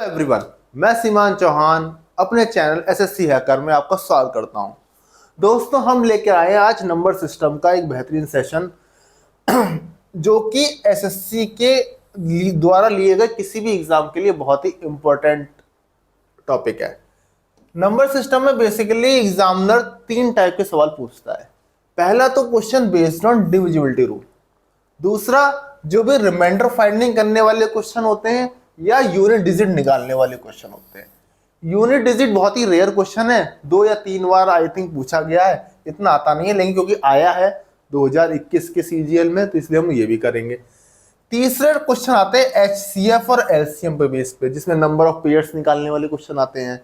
Everyone, मैं सीमान चौहान अपने चैनल एसएससी हैकर में आपका स्वागत करता हूं। दोस्तों, हम लेकर आए हैं आज नंबर सिस्टम का एक बेहतरीन सेशन जो कि एसएससी के द्वारा लिए गए किसी भी एग्जाम के लिए बहुत ही इंपॉर्टेंट टॉपिक है। नंबर सिस्टम में बेसिकली एग्जामिनर 3 टाइप के सवाल पूछता है। पहला तो question based on divisibility rule, दूसरा जो भी रिमाइंडर फाइंडिंग करने वाले क्वेश्चन होते हैं या यूनिट डिजिट निकालने वाले क्वेश्चन होते हैं। यूनिट डिजिट बहुत ही रेयर क्वेश्चन है, 2 या 3 बार आई थिंक पूछा गया है, इतना आता नहीं है, लेकिन क्योंकि आया है 2021 के सीजीएल में तो इसलिए हम ये भी करेंगे। तीसरे क्वेश्चन आते हैं एचसीएफ और एलसीएम पे बेस पे, जिसमें नंबर ऑफ पेयर्स निकालने वाले क्वेश्चन आते हैं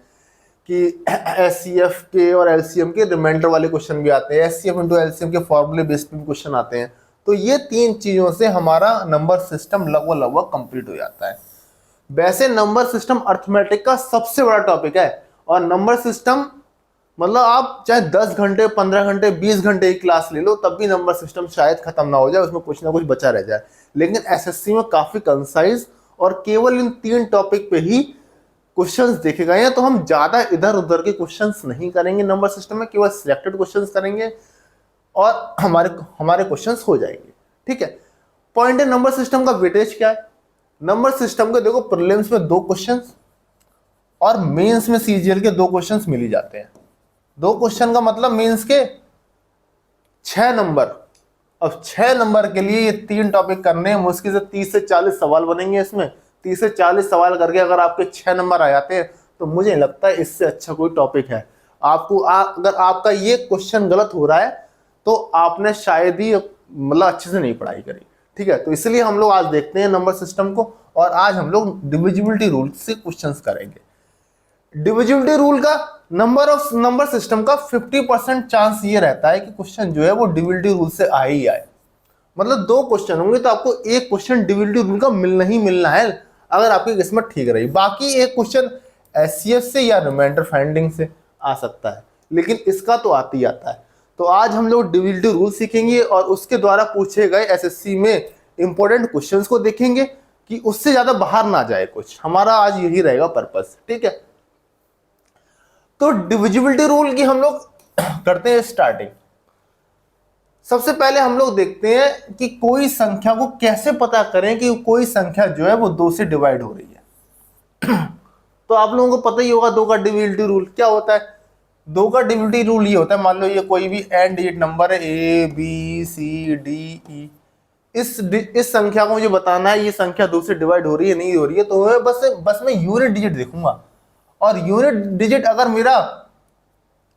कि एचसीएफ के और एलसीएम के रिमाइंडर वाले क्वेश्चन भी आते हैं, एचसीएफ इंटू एलसीएम के फॉर्मूले बेस पे भी क्वेश्चन आते हैं। तो ये 3 चीजों से हमारा नंबर सिस्टम लगभग कंप्लीट हो जाता है। वैसे नंबर सिस्टम अर्थमेटिक का सबसे बड़ा टॉपिक है और नंबर सिस्टम मतलब आप चाहे 10 घंटे 15 घंटे 20 घंटे की क्लास ले लो तब भी नंबर सिस्टम शायद खत्म ना हो जाए, उसमें कुछ ना कुछ बचा रह जाए। लेकिन एसएससी में काफी कंसाइज और केवल इन 3 टॉपिक पे ही क्वेश्चंस देखे गए हैं, तो हम ज्यादा इधर उधर के क्वेश्चंस नहीं करेंगे नंबर सिस्टम में, केवल सिलेक्टेड क्वेश्चंस करेंगे और हमारे क्वेश्चंस हो जाएंगे। ठीक है, पॉइंट है नंबर सिस्टम का वेटेज क्या है। नंबर सिस्टम के देखो प्रीलिम्स में 2 क्वेश्चंस और मेंस में सीजीएल के 2 क्वेश्चंस मिल ही जाते हैं। 2 क्वेश्चन का मतलब मेंस के 6 नंबर। अब 6 नंबर के लिए ये 3 टॉपिक करने हैं, मुश्किल से 30 से 40 सवाल बनेंगे इसमें। 30 से 40 सवाल करके अगर आपके 6 नंबर आ जाते हैं तो मुझे नहीं लगता इससे अच्छा कोई टॉपिक है। आपको अगर आपका ये क्वेश्चन गलत हो रहा है तो आपने शायद ही मतलब अच्छे से नहीं पढ़ाई करी। ठीक है, तो इसलिए हम लोग आज देखते हैं नंबर सिस्टम को और आज हम लोग डिविजिबिलिटी रूल से क्वेश्चंस करेंगे। डिविजिबिलिटी रूल का नंबर सिस्टम का 50% चांस ये रहता है कि क्वेश्चन जो है वो डिविजिबिलिटी रूल से आए ही आए। मतलब 2 क्वेश्चन होंगे तो आपको एक क्वेश्चन डिविजिबिलिटी रूल का मिलना ही मिलना है अगर आपकी किस्मत ठीक रही। बाकी एक क्वेश्चन एचसीएफ से या रिमाइंडर फाइंडिंग से आ सकता है, लेकिन इसका तो आती ही आता है। तो आज हम लोग डिविजिबिलिटी रूल सीखेंगे और उसके द्वारा पूछे गए एसएससी में इंपॉर्टेंट क्वेश्चंस को देखेंगे कि उससे ज्यादा बाहर ना जाए कुछ। हमारा आज यही रहेगा पर्पस। ठीक है, तो डिविजिबिलिटी रूल की हम लोग करते हैं स्टार्टिंग। सबसे पहले हम लोग देखते हैं कि कोई संख्या को कैसे पता करें कि कोई संख्या जो है वो 2 से डिवाइड हो रही है। तो आप लोगों को पता ही होगा 2 का डिविजिबिलिटी रूल क्या होता है। 2 का डिविजिबिलिटी रूल ये होता है, मान लो ये कोई भी एन डिजिट नंबर है A B C D E, इस संख्या को मुझे बताना है ये संख्या 2 से डिवाइड हो रही है नहीं हो रही है, तो बस मैं यूनिट डिजिट देखूंगा और यूनिट डिजिट अगर मेरा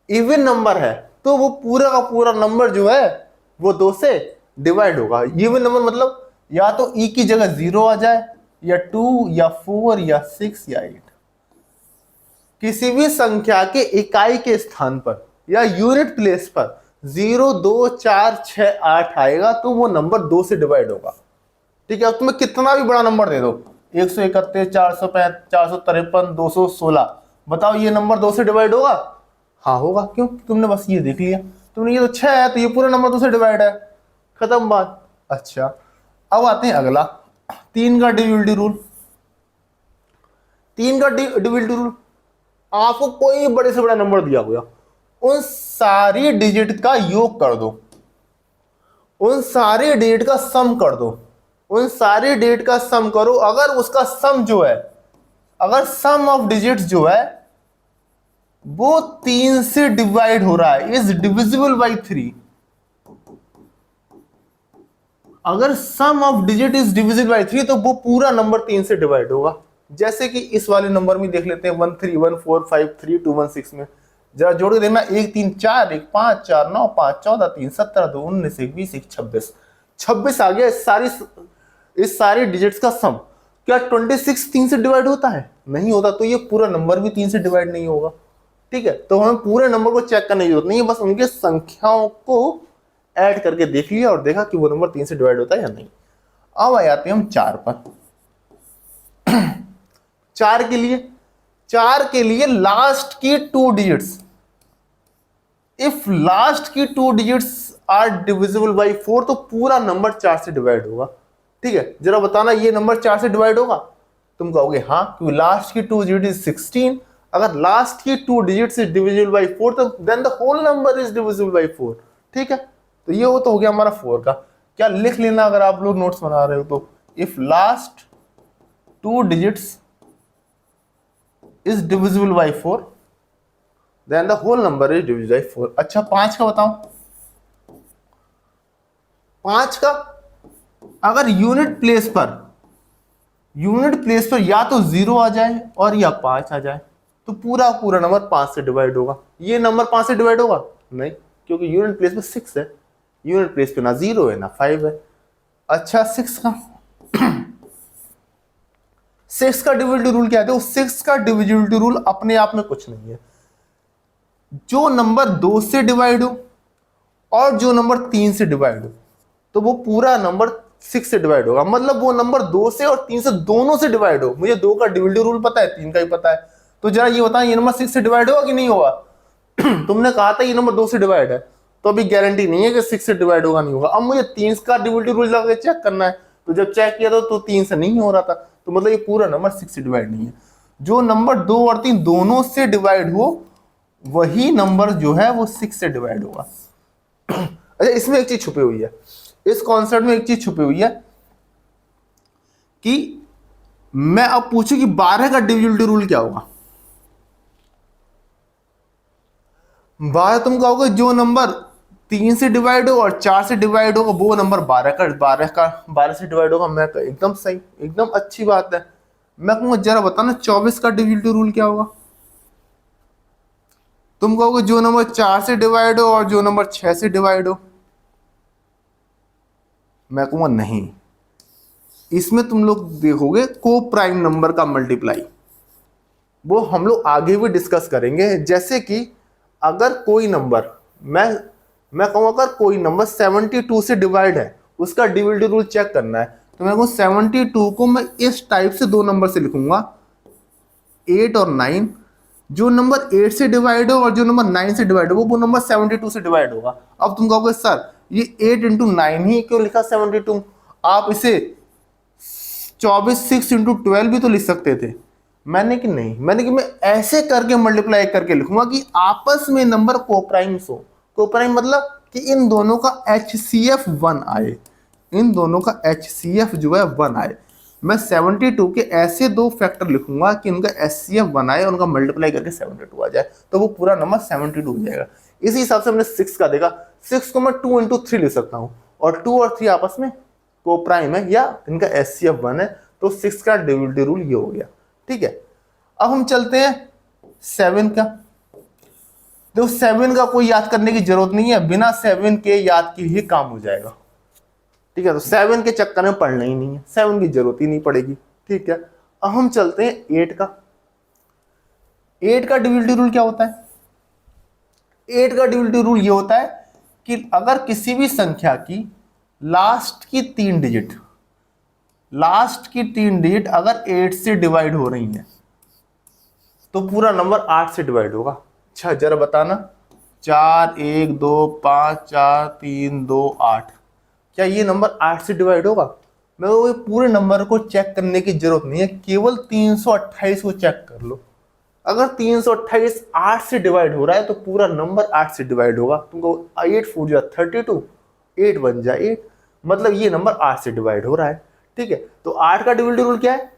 इवन नंबर है तो वो पूरा का पूरा नंबर जो है वो 2 से डिवाइड होगा। इवन नंबर मतलब या तो ई की जगह 0 आ जाए या 2 या 4 या 6 या 8। किसी भी संख्या के इकाई के स्थान पर या यूनिट प्लेस पर 0 2 4 6 8 आएगा तो वो नंबर 2 से डिवाइड होगा। ठीक है, तुम्हें कितना भी बड़ा नंबर दे दो, 131 465 453 216, बताओ ये नंबर 2 से डिवाइड होगा? हाँ होगा। क्यों? तुमने बस ये देख लिया, तुमने ये तो 6 है तो ये पूरा नंबर 2 से डिवाइड है, खत्म बात। अच्छा, अब आते हैं अगला 3 का डिविजिबिलिटी रूल। 3 का डिविजिबिलिटी रूल, आपको कोई बड़े से बड़ा नंबर दिया हुआ, उन सारी डिजिट का योग कर दो, उन सारी डिजिट का सम कर दो, उन सारी डिजिट का सम करो। अगर उसका सम जो है, अगर सम ऑफ डिजिट्स जो है वो 3 से डिवाइड हो रहा है, इज डिविजिबल बाई 3। अगर sum of digit is divisible by 3 तो वो पूरा नंबर 3 से डिवाइड होगा। जैसे कि इस वाले नंबर में देख लेते हैं 1 3 1 4 5 3 2 1 6 में जरा जोड़ के देखना, 1 3 4 1 5 4 9 5 14 3 17 2 19 1 20 1 26 26 आ गया इस सारी डिजिट्स का सम। क्या 26 3 से डिवाइड होता है? नहीं होता, तो ये पूरा नंबर भी 3 से डिवाइड नहीं होगा। ठीक है, तो हमें पूरे नंबर को चेक करने की जरूरत नहीं है, बस उनके संख्याओं को ऐड करके देख लिया और देखा कि वो नंबर 3 से डिवाइड होता है या नहीं। अब आ जाते हैं हम 4 पर। 4 के लिए लास्ट की 2 डिजिट्स, इफ लास्ट की 2 डिजिट्स आर डिविजिबल बाई 4 तो पूरा नंबर 4 से डिवाइड होगा। ठीक है, जरा बताना ये नंबर 4 से डिवाइड होगा? तुम कहोगे हाँ, क्योंकि लास्ट की 2 डिजिट इज 16। अगर लास्ट की 2 डिजिट्स इज डिविजिबल बाई 4 तो then the whole number is divisible by 4। ठीक है, तो ये वो तो हो गया हमारा 4 का। क्या लिख लेना अगर आप लोग नोट्स बना रहे हो तो, if last 2 digits is divisible by 4 then the whole number is divisible by 4। अच्छा 5 का बताओ। 5 का अगर यूनिट प्लेस पर या तो 0 आ जाए और या 5 आ जाए तो पूरा पूरा नंबर 5 से डिवाइड होगा। ये नंबर 5 से डिवाइड होगा नहीं, क्योंकि यूनिट प्लेस पे 6 है, यूनिट प्लेस पे ना 0 है ना 5 है। अच्छा 6 का 6 का डिविजिबिलिटी रूल क्या है? 6 का डिविजिबिलिटी रूल अपने आप में कुछ नहीं है। जो नंबर 2 से डिवाइड हो और जो नंबर 3 से डिवाइड हो तो वो पूरा नंबर 6 से डिवाइड होगा। मतलब वो नंबर 2 से और 3 से दोनों से डिवाइड हो। मुझे 2 का डिविजिबिलिटी रूल पता है, 3 का ही पता है, तो जरा ये बताएं ये नंबर 6 से डिवाइड होगा कि नहीं होगा? तुमने कहा था ये नंबर 2 से डिवाइड है, तो अभी गारंटी नहीं है कि 6 से डिवाइड होगा नहीं होगा। अब मुझे 3 का डिविजिबिलिटी रूल लगा के चेक करना है, तो जब चेक किया तो 3 से नहीं हो रहा था, तो मतलब ये पूरा नंबर 6 से डिवाइड नहीं है। जो नंबर 2 और 3 दोनों से डिवाइड हो वही नंबर जो है वो 6 से डिवाइड होगा। अच्छा इसमें एक चीज छुपी हुई है, इस कॉन्सेप्ट में एक चीज छुपी हुई है कि मैं अब पूछूं कि 12 का डिविजिबिलिटी रूल क्या होगा। 12 तुम कहोगे जो नंबर 3 से डिवाइड हो और 4 से डिवाइड होगा वो नंबर 12 से डिवाइड होगा। मैं एकदम सही, एकदम अच्छी बात है। मैं कहूंगा जरा बताना 24 का डिविजिबिलिटी रूल क्या होगा। तुम कहोगे जो नंबर 4 से डिवाइड हो और जो नंबर 6 से डिवाइड हो। मैं कहूंगा नहीं, इसमें तुम लोग देखोगे को प्राइम नंबर का मल्टीप्लाई, वो हम लोग आगे भी डिस्कस करेंगे। जैसे कि अगर कोई नंबर मैं कहूँ अगर कोई नंबर 72 से डिवाइड है उसका डिविजिबिलिटी रूल चेक करना है, तो मैं कहूँ 72 को मैं इस टाइप से 2 नंबर से लिखूंगा 8 और 9। जो नंबर 8 से डिवाइड हो और जो नंबर 9 से डिवाइड हो वो नंबर 72 से डिवाइड होगा। अब तुम कहोगे सर ये 8 इंटू 9 ही क्यों लिखा 72? आप इसे 24 6 इंटू 12 भी तो लिख सकते थे। मैंने कि नहीं, मैंने कि मैं ऐसे करके मल्टीप्लाई करके लिखूंगा कि आपस में नंबर कोप्राइम्स हो। कोप्राइम मतलब कि इन दोनों का HCF 1 आए, इन दोनों का HCF जो है 1 आए। मैं 72 के ऐसे 2 फैक्टर लिखूंगा कि उनका HCF 1 आए, उनका मल्टीप्लाई करके 72 आ जाए, तो वो पूरा नंबर 72 हो जाएगा। इसी हिसाब से हमने 6 का देखा। 6 को मैं 2 इंटू 3 लिख सकता हूँ और 2 और 3 आपस में कोप्राइम है या इनका HCF 1 है, तो 6 का डिविजिबिलिटी रूल ये हो गया। ठीक है, अब हम चलते हैं 7 का। देखो 7 का कोई याद करने की जरूरत नहीं है, बिना 7 के याद की ही काम हो जाएगा। ठीक है, तो 7 के चक्कर में पढ़ना ही नहीं है, 7 की जरूरत ही नहीं पड़ेगी। ठीक है, अब हम चलते हैं 8 का। 8 का डिविजिबिलिटी रूल क्या होता है? 8 का डिविजिबिलिटी रूल ये होता है कि अगर किसी भी संख्या की लास्ट की 3 डिजिट अगर 8 से डिवाइड हो रही है तो पूरा नंबर 8 से डिवाइड होगा। अच्छा जरा बताना 4 1 2 5 4 3 2 8, क्या ये नंबर 8 से डिवाइड होगा? मैं वो पूरे नंबर को चेक करने की जरूरत नहीं है, केवल 328 को चेक कर लो। अगर 328 8 से डिवाइड हो रहा है तो पूरा नंबर 8 से डिवाइड होगा। तुमको 8 4 जा 32, 8 1 जा 8, मतलब ये नंबर 8 से डिवाइड हो रहा है। ठीक है, तो 8 का डिविजिबिलिटी रूल क्या है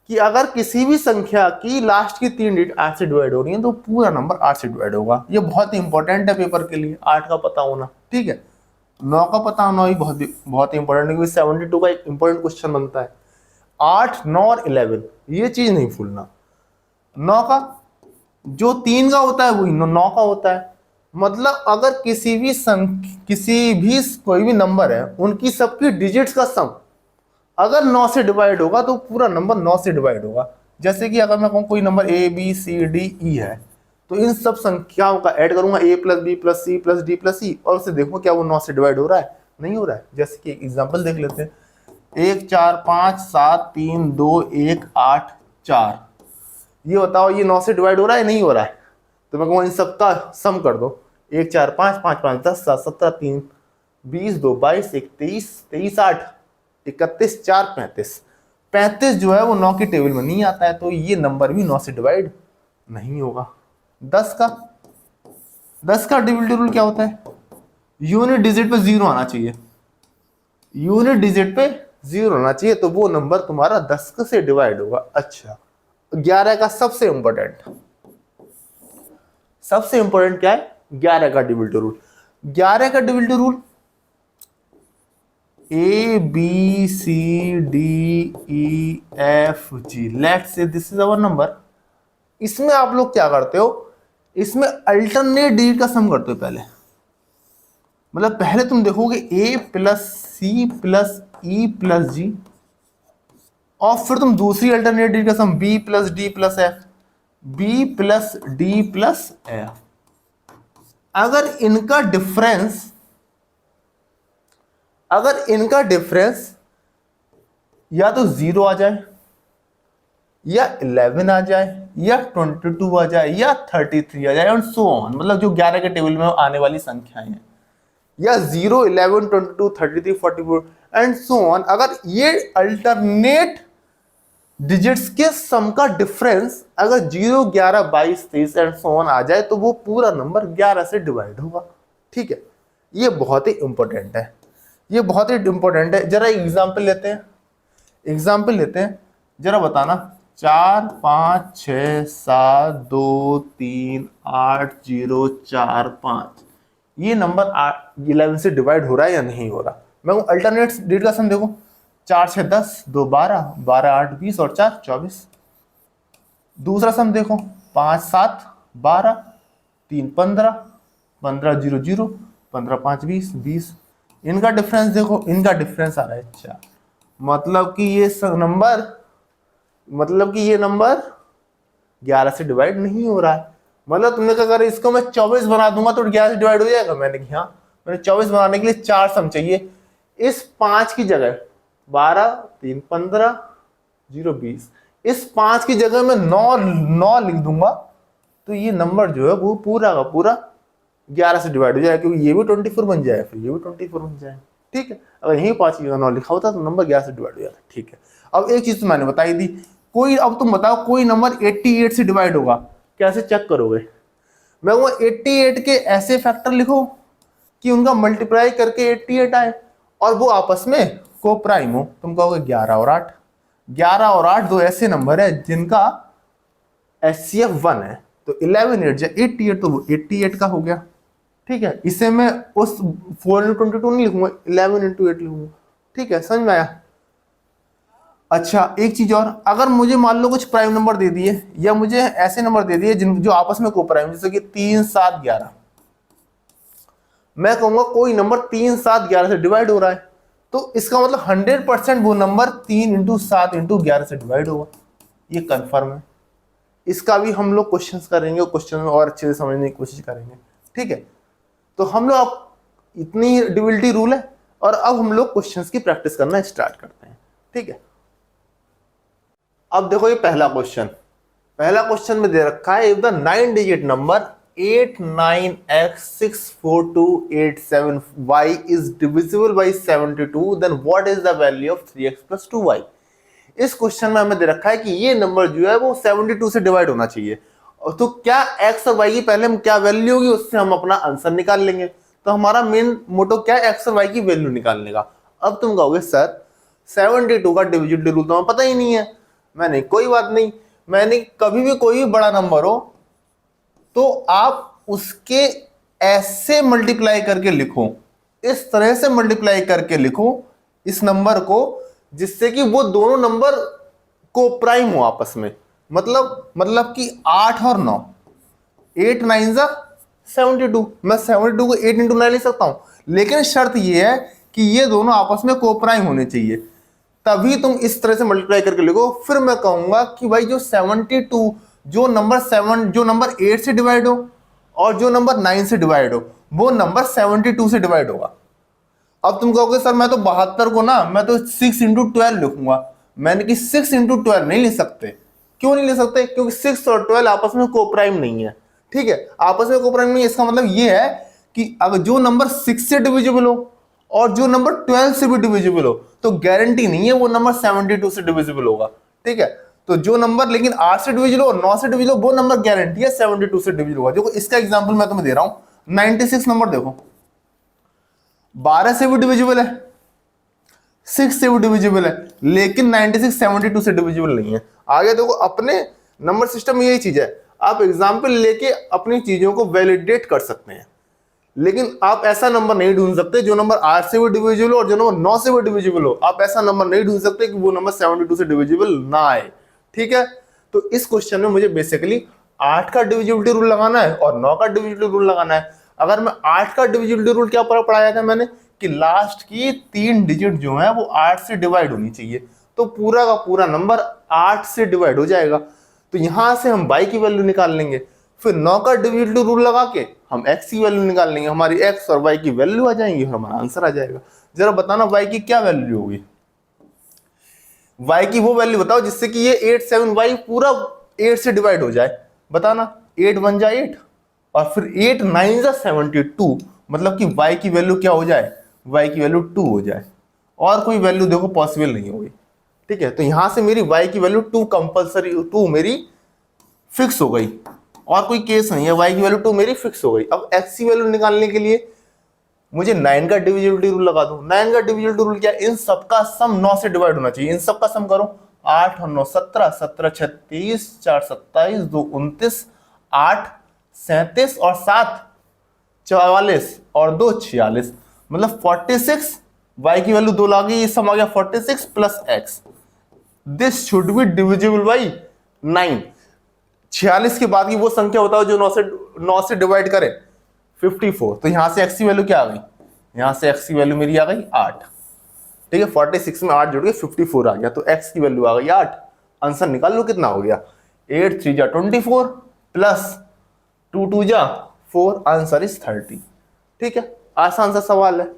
कि अगर किसी भी संख्या की लास्ट की 3 डिजिट 8 से डिवाइड हो रही है तो पूरा नंबर 8 से डिवाइड होगा। ये बहुत ही इंपॉर्टेंट है पेपर के लिए, 8 का पता होना। ठीक है, 9 का पता होना भी बहुत ही इंपॉर्टेंट है, क्योंकि 72 का एक इंपॉर्टेंट क्वेश्चन बनता है। 8 9 और 11 ये चीज नहीं भूलना। 9 का जो 3 का होता है वही 9 का होता है। मतलब अगर किसी भी कोई भी नंबर है उनकी सबकी डिजिट्स का सम अगर 9 से डिवाइड होगा तो पूरा नंबर 9 से डिवाइड होगा। जैसे कि अगर मैं कहूँ कोई number A B C D E है तो इन सब संख्याओं का ऐड करूंगा A + B + C + D + E और उसे देखो क्या वो 9 से डिवाइड हो रहा है, नहीं हो रहा है। जैसे कि एक एग्जांपल देख लेते हैं, 1 4 5 7 3 2 1 8 4, ये बताओ ये 9 से डिवाइड हो रहा है नहीं हो रहा है? तो मैं कहूँगा इन सबका सम कर दो, 1 4 5 5 5 10 7 17 3 20 2 22 1 23 23 8 31 4 35, 35 जो है वो 9 की टेबल में नहीं आता है, तो ये नंबर भी 9 से डिवाइड नहीं होगा। 10 का डिविजिबिलिटी रूल क्या होता है? यूनिट डिजिट पे 0 आना चाहिए, यूनिट डिजिट पे 0 आना चाहिए, तो वो नंबर तुम्हारा 10 से डिवाइड होगा। अच्छा, 11 का सबसे इंपॉर्टेंट क्या है? 11 का डिविजिबिलिटी रूल। 11 का divisibility rule ABCDEFG, let's say this is our number. इसमें आप लोग क्या करते हो? इसमें अल्टरनेट डिजिट का सम करते हो पहले। मतलब पहले तुम देखोगे A plus C plus E plus G, और फिर तुम दूसरी अल्टरनेट डिजिट का सम B plus D plus F, B plus D plus F। अगर इनका डिफरेंस या तो 0 आ जाए, या 11 आ जाए, या 22 आ जाए, या 33 आ जाए, एंड सो ऑन, मतलब जो 11 के टेबल में आने वाली संख्याएं हैं, या 0, 11, 22, 33, 44 एंड सो ऑन, अगर ये अल्टरनेट डिजिट्स के सम का डिफरेंस अगर 0, 11, 22, 23 एंड सो ऑन आ जाए, तो वो पूरा नंबर 11 से डिवाइड होगा। ठीक है, ये बहुत ही इंपॉर्टेंट है, जरा एग्जाम्पल लेते हैं, जरा बताना। 4, 5, 6, 7, 2, 3, 8, 0, 4, 5, ये नंबर 11 से डिवाइड हो रहा है या नहीं हो रहा? मैं अल्टरनेट डिजिट का सम देखो, 4, 6, 10, 2, 12, 12, 8, 20 और 4, 24। दूसरा सम देखो, 5, 7, 12, 3, 15, 15, 0, 0, 15, 5, 20, 20। इनका डिफरेंस देखो, इनका डिफरेंस आ रहा है 4, मतलब कि ये नंबर 11 से डिवाइड नहीं हो रहा है। मतलब तुमने कहा अगर इसको मैं 24 बना दूंगा तो 11 से डिवाइड हो जाएगा? मैंने 24 बनाने के लिए 4 सम चाहिए। इस 5 की जगह 12, 3, 15, 0, 20, इस 5 की जगह मैं 9 लिख दूंगा, तो ये नंबर जो है वो पूरा का पूरा 11 से डिवाइड हो जाएगा, क्योंकि ये भी 24 बन जाए, फिर ये भी 24 बन जाए। ठीक है, अगर यही 5 की जगह 9 लिखा होता तो नंबर 11 से डिवाइड हो जाता। ठीक है, अब एक चीज तो मैंने बताई दी, अब तुम बताओ कोई नंबर 88 से डिवाइड होगा, कैसे चेक करोगे? मैं वो 88 के ऐसे फैक्टर लिखो कि उनका मल्टीप्लाई करके 88 आए और वो आपस में को प्राइम हो। तुम कहोगे 11 और 8, 11 और 8 दो ऐसे नंबर है जिनका HCF 1 है, तो 11 8 88, तो वो 88 का हो गया। ठीक है, इसे मैं उस 4 into 22 नहीं लिखूंगा, 11 into 8 लिखूंगा। ठीक है, समझ में आया? अच्छा, एक चीज और, अगर मुझे मान लो कुछ प्राइम नंबर दे दिए, या मुझे ऐसे नंबर दे दिए जो आपस में को प्राइम, जैसे कि 3, 7, 11, मैं कहूंगा कोई नंबर 3, 7, 11 से डिवाइड हो रहा है, तो इसका मतलब 100% वो नंबर 3 into 7 into 11 से डिवाइड होगा। ये कंफर्म है। इसका भी हम लोग क्वेश्चंस करेंगे, क्वेश्चन में और अच्छे से समझने की कोशिश करेंगे। ठीक है, तो हम लोग इतनी डिविजिबिलिटी रूल है, और अब हम लोग क्वेश्चंस की प्रैक्टिस करना स्टार्ट करते हैं। ठीक है, अब देखो ये पहला क्वेश्चन में दे रखा है, if the 9 digit number 89x64287y is divisible by 72, then what is the value of 3x plus 2y? इस क्वेश्चन में हमें दे रखा है कि ये नंबर जो है वो 72 से डिवाइड होना चाहिए, तो क्या x और y की पहले हम क्या वैल्यू होगी उससे हम अपना आंसर निकाल लेंगे। तो हमारा मेन मोटो क्या है? x और y की वैल्यू निकालने का। अब तुम कहोगे सर 72 का डिविजिबिलिटी रूल तो हमें पता ही नहीं है। मैंने कोई बात नहीं, मैंने कभी भी कोई भी बड़ा नंबर हो तो आप उसके ऐसे मल्टीप्लाई करके लिखो, इस तरह से मल्टीप्लाई करके लिखो इस नंबर को, जिससे कि वो दोनों नंबर को प्राइम हो आपस में। मतलब कि 8 और 9, 8 9 72, मैं 72 को 8 into 9 लिख सकता हूं, लेकिन शर्त ये है कि ये दोनों आपस में को प्राइम होने चाहिए, तभी तुम इस तरह से मल्टीप्लाई करके लिखो। फिर मैं कहूंगा कि भाई जो 72, जो नंबर 8 से डिवाइड हो और जो नंबर 9 से डिवाइड हो, वो नंबर 72 से डिवाइड होगा। अब तुम कहोगे सर मैं तो 72 को ना मैं तो 6 into 12 लिखूंगा। मैंने कि 6 into 12 नहीं लिख सकते। क्यों नहीं लिख सकते? क्योंकि 6 और 12 आपस में को प्राइम नहीं है। ठीक है, आपस में को प्राइम नहीं है, इसका मतलब ये है कि अगर जो नंबर 6 से डिविजिबल हो और जो नंबर 12 से भी डिविजिबल हो, तो गारंटी नहीं है वो नंबर 72 से डिविजिबल होगा। ठीक है, तो जो नंबर लेकिन 8 से डिविजिबल हो, 9 से डिविजिबल हो, वो नंबर गारंटी है 72 से डिविजिबल होगा। देखो इसका एग्जांपल मैं तुम्हें दे रहा हूं, 96 नंबर देखो, 12 से भी डिविजिबल है, 6 से भी डिविजिबल है, लेकिन 96 72 से डिविजिबल नहीं है। आगे देखो, अपने नंबर सिस्टम में यही चीज है, आप एग्जाम्पल लेके अपनी चीजों को वैलिडेट कर सकते हैं, लेकिन आप ऐसा नंबर नहीं ढूंढ सकते जो नंबर 8 से भी डिविजिबल हो और जो नंबर 9 से भी डिविजिबल हो। आप ऐसा नंबर नहीं ढूंढ सकते कि वो नंबर 72 से डिविजिबल ना आए। ठीक है, तो इस क्वेश्चन में मुझे बेसिकली 8 का डिविजिबिलिटी रूल लगाना है और 9 का डिविजिबिलिटी रूल लगाना है। अगर मैं 8 का डिविजिबिलिटी रूल क्या पढ़ाया था मैंने, कि लास्ट की 3 डिजिट जो है वो 8 से डिवाइड होनी चाहिए, तो पूरा का पूरा नंबर 8 से डिवाइड हो जाएगा। तो यहां से हम y की वैल्यू निकाल लेंगे, फिर 9 का डिविजिबिलिटी रूल लगा के हम x की वैल्यू निकाल लेंगे, हमारी x और y की वैल्यू आ जाएंगी और हमारा आंसर आ जाएगा। जरा बताना y की क्या वैल्यू होगी, y की वो वैल्यू बताओ जिससे कि ये 8 7 y पूरा 8 से डिवाइड हो जाए। बताना, 8 1 जा 8 और फिर 8 9 जा 72, मतलब कि y की वैल्यू क्या हो जाए, y की वैल्यू 2 हो जाए, और कोई वैल्यू देखो पॉसिबल नहीं होगी। ठीक है, तो यहां से मेरी y की वैल्यू 2 कंपलसरी, 2 मेरी फिक्स हो गई, और कोई केस नहीं है, y की वैल्यू 2 मेरी फिक्स हो गई। अब x की वैल्यू निकालने के लिए मुझे 9 का डिविजिबिलिटी रूल लगा दूं। 9 का डिविजिबिलिटी रूल क्या, इन सबका सम 9 से डिवाइड होना चाहिए। इन सबका सम करो, 8 और 9 17, 17 36, 4 27, 2 29, 8 37 और 7 44 और 2 46, मतलब 46। y की वैल्यू 2 ला गई, ये सम आ गया 46 plus x। This should be divisible by 9। 46 के बाद की वो संख्या बताओ जो 9 से डिवाइड करे, 54। तो यहां से x की वैल्यू क्या आ गई, यहां से x की वैल्यू मेरी आ गई 8। ठीक है, 46 में 8 जुड़ के 54 आ गया, तो x की वैल्यू आ गई 8। आंसर निकाल लो कितना हो गया, 8 3 जा 24 प्लस 2 2 जा 4, आंसर इज 30। ठीक है, आसान सा सवाल है,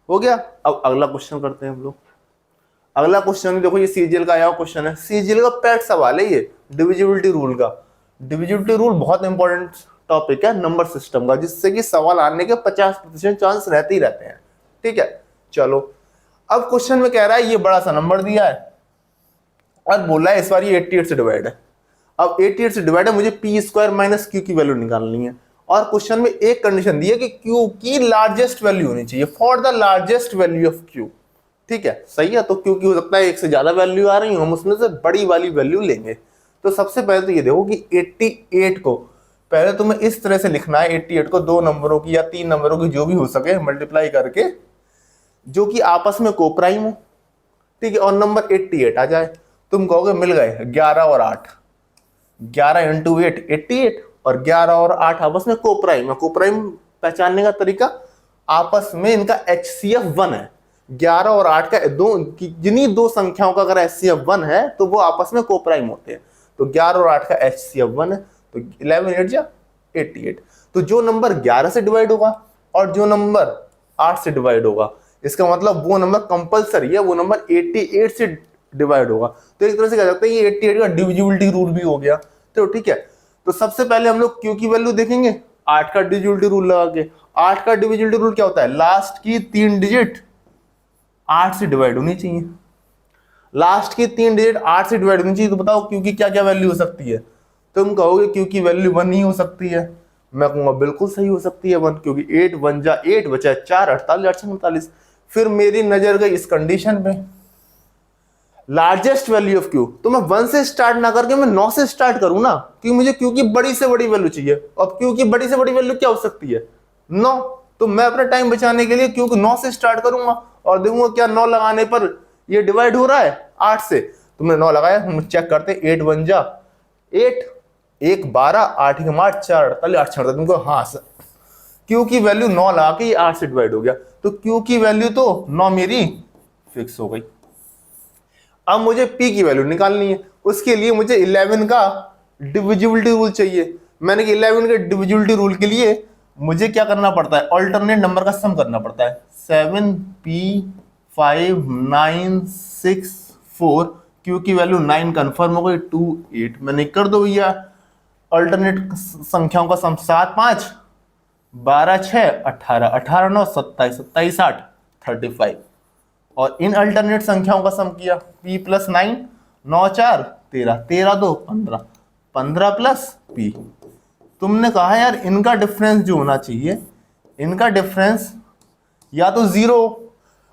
हो गया। अब अगला क्वेश्चन करते हैं हम लोग। अगला क्वेश्चन देखो, ये सीजीएल का आया क्वेश्चन है, सीजीएल का पैट सवाल है ये, डिविजिबिलिटी रूल का। डिविजिबिलिटी रूल बहुत इंपॉर्टेंट टॉपिक है नंबर सिस्टम का, जिससे कि सवाल आने के 50% चांस रहते ही रहते हैं। ठीक है, चलो अब क्वेश्चन में कह रहा है ये बड़ा सा नंबर दिया है और बोला है इस बार ये 88 से डिवाइड है। अब 88 से डिवाइड है, मुझे पी स्क्वायर माइनस क्यू की वैल्यू निकालनी है, और क्वेश्चन में एक कंडीशन दी है कि क्यू की लार्जेस्ट वैल्यू होनी चाहिए, for the largest value of Q. ठीक है, सही है, तो क्यू की हो सकता है एक से ज्यादा वैल्यू आ रही हो, हम उसमें से बड़ी वाली वैल्यू लेंगे। तो सबसे पहले तो ये देखो कि 88 को पहले तुम्हें इस तरह से लिखना है, 88 को 2 नंबरों की या 3 नंबरों की जो भी हो सके मल्टीप्लाई करके, जो कि आपस में कोप्राइम हो। ठीक है, और नंबर 88 आ जाए, तुम कहोगे मिल गए 11 और 8, 11 इंटू 8 88, और 11 और 8 आपस में कोप्राइम है। कोप्राइम पहचानने का तरीका, आपस में इनका HCF 1 है। 11 और 8 का जिन्हीं दो संख्याओं का अगर HCF 1 है तो वो आपस में कोप्राइम होते हैं। तो 11 और 8 का HCF 1 है, तो 11 8 जा 88। तो जो नंबर 11 से डिवाइड होगा और जो नंबर 8 से डिवाइड होगा, इसका मतलब वो नंबर कंपलसरी है, वो नंबर 88 से डिवाइड होगा। तो एक तरह से कह सकते हैं ये 88 का डिविजिबिलिटी रूल भी हो गया। तो ठीक है, तो सबसे पहले हम लोग क्यू की वैल्यू देखेंगे, 8 का डिविजिबिलिटी रूल लगा के। 8 का डिविजिबिलिटी रूल क्या होता है, लास्ट की 3 डिजिट 8 से डिवाइड होनी चाहिए। लास्ट की 3 डिजिट 8 से डिवाइड होनी चाहिए। तो बताओ क्यू की क्या क्या वैल्यू हो सकती है। तुम कहोगे क्यू की वैल्यू 1 ही हो सकती है, मैं कहूंगा बिल्कुल सही हो सकती है 1, क्योंकि 8 1 जा 8 बचा 4 48 8 48। फिर मेरी नजर गई इस कंडीशन पे, लार्जेस्ट वैल्यू ऑफ क्यू, तो मैं 1 से स्टार्ट ना करके मैं 9 से स्टार्ट करूं ना, क्योंकि मुझे क्यू की बड़ी से बड़ी वैल्यू चाहिए। अब क्यू की बड़ी से बड़ी वैल्यू क्या हो सकती है, 9। तो मैं अपना टाइम बचाने के लिए क्यू को 9 से स्टार्ट करूंगा और देखूंगा क्या 9 लगाने पर ये डिवाइड हो रहा है 8 से। तुमने 9 लगाया, हम चेक करते हैं, 8 1 जा 8, 1 12, 8 1 8 4 48 8 48। तुमको हाँ सर, क्यू की वैल्यू 9 लगा के 8 से डिवाइड हो गया, तो क्यू की वैल्यू तो 9 मेरी फिक्स हो गई। अब मुझे पी की वैल्यू निकालनी है, उसके लिए मुझे 11 का डिविजिबिलिटी रूल चाहिए। मैंने कि 11 के डिविजिबिलिटी रूल के लिए मुझे क्या करना पड़ता है, अल्टरनेट नंबर का सम करना पड़ता है। 7 P 5 9 6 4, क्यू की वैल्यू 9 कंफर्म हो गई, 2 8। मैंने कर दो भैया अल्टरनेट संख्याओं का सम, 7 5 12 6 18 18 9 27 27 8 35, और इन अल्टरनेट संख्याओं का सम किया, p प्लस 9, 9 4 13, 13 2 15, 15 प्लस p। तुमने कहा यार इनका डिफरेंस जो होना चाहिए, इनका डिफरेंस या तो 0,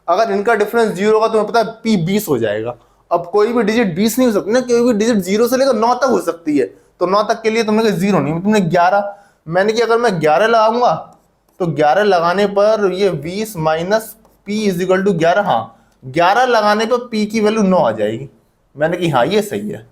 अगर इनका डिफरेंस 0 होगा तुम्हें पता है p 20 हो जाएगा। अब कोई भी डिजिट 20 नहीं हो सकती ना, कोई भी डिजिट 0 से लेकर 9 तक हो सकती है, तो 9 तक के लिए तुमने कहा 0 नहीं, तुमने 11, मैंने कि अगर मैं 11 लगाऊंगा तो 11 लगाने पर ये 20 minus p is equal to 11, हाँ 11 लगाने पर p की वैल्यू 9 आ जाएगी। मैंने कि हाँ ये सही है,